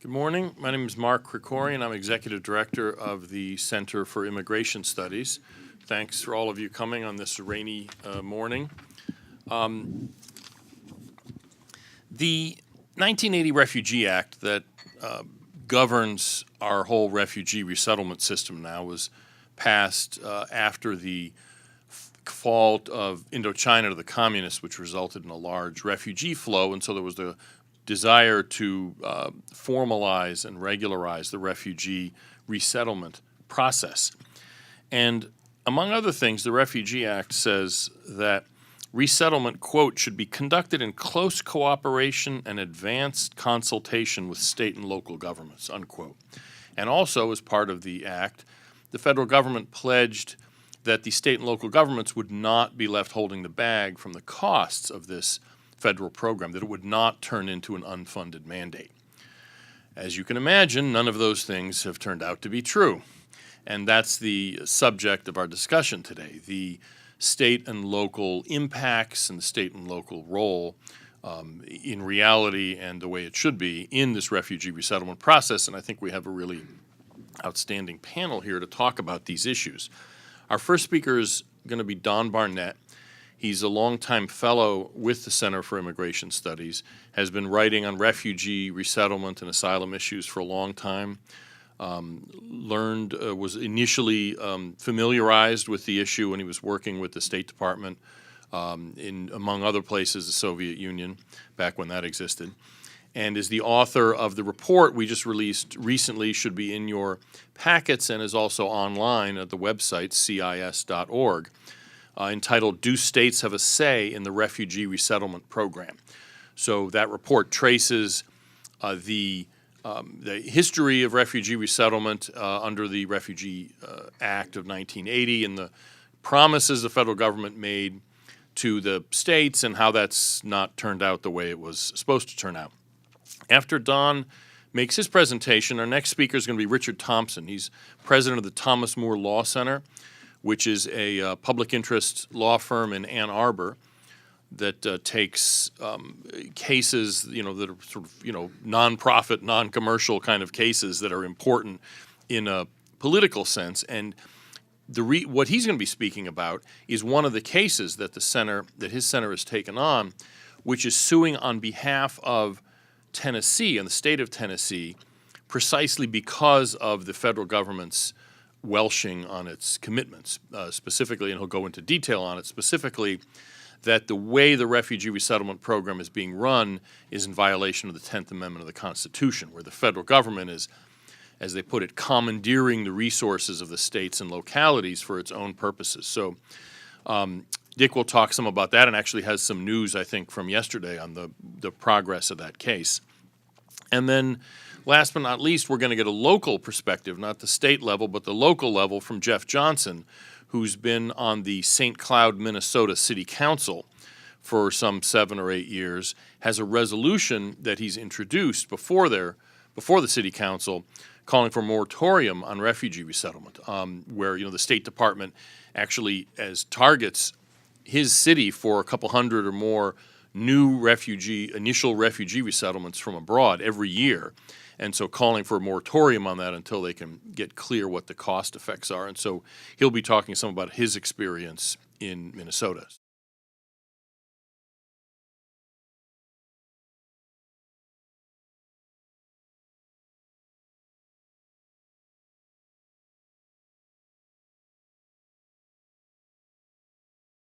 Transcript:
Good morning. My name is Mark Krikorian. I'm Executive Director of the Center for Immigration Studies. Thanks for all of you coming on this rainy morning. The 1980 Refugee Act that governs our whole refugee resettlement system now was passed after the fall of Indochina to the communists, which resulted in a large refugee flow, and so there was the desire to formalize and regularize the refugee resettlement process. And among other things, the Refugee Act says that resettlement, quote, should be conducted in close cooperation and advanced consultation with state and local governments, unquote. And also, as part of the act, the federal government pledged that the state and local governments would not be left holding the bag from the costs of this federal program, that it would not turn into an unfunded mandate. As you can imagine, none of those things have turned out to be true. And that's the subject of our discussion today, the state and local impacts and the state and local role in reality and the way it should be in this refugee resettlement process. And I think we have a really outstanding panel here to talk about these issues. Our first speaker is going to be Don Barnett. He's a longtime fellow with the Center for Immigration Studies, has been writing on refugee resettlement and asylum issues for a long time, was initially familiarized with the issue when he was working with the State Department in, among other places, the Soviet Union, back when that existed, and is the author of the report we just released recently, should be in your packets, and is also online at the website cis.org. Entitled, Do States Have a Say in the Refugee Resettlement Program? So that report traces the history of refugee resettlement under the Refugee Act of 1980 and the promises the federal government made to the states and how that's not turned out the way it was supposed to turn out. After Don makes his presentation, our next speaker is going to be Richard Thompson. He's president of the Thomas More Law Center, which is a public interest law firm in Ann Arbor that takes cases, that are sort of, nonprofit, non-commercial kind of cases that are important in a political sense. And what he's going to be speaking about is one of the cases that his center has taken on, which is suing on behalf of Tennessee and the state of Tennessee, precisely because of the federal government's welshing on its commitments, specifically, and he'll go into detail on it, specifically that the way the refugee resettlement program is being run is in violation of the 10th Amendment of the Constitution, where the federal government is, as they put it, commandeering the resources of the states and localities for its own purposes. So Dick will talk some about that and actually has some news, I think, from yesterday on the progress of that case. And then last but not least, we're going to get a local perspective, not the state level, but the local level from Jeff Johnson, who's been on the St. Cloud, Minnesota City Council for some 7 or 8 years, has a resolution that he's introduced before the City Council calling for a moratorium on refugee resettlement, where the State Department actually targets his city for a couple hundred or more new initial refugee resettlements from abroad every year. And so calling for a moratorium on that until they can get clear what the cost effects are. And so he'll be talking some about his experience in Minnesota.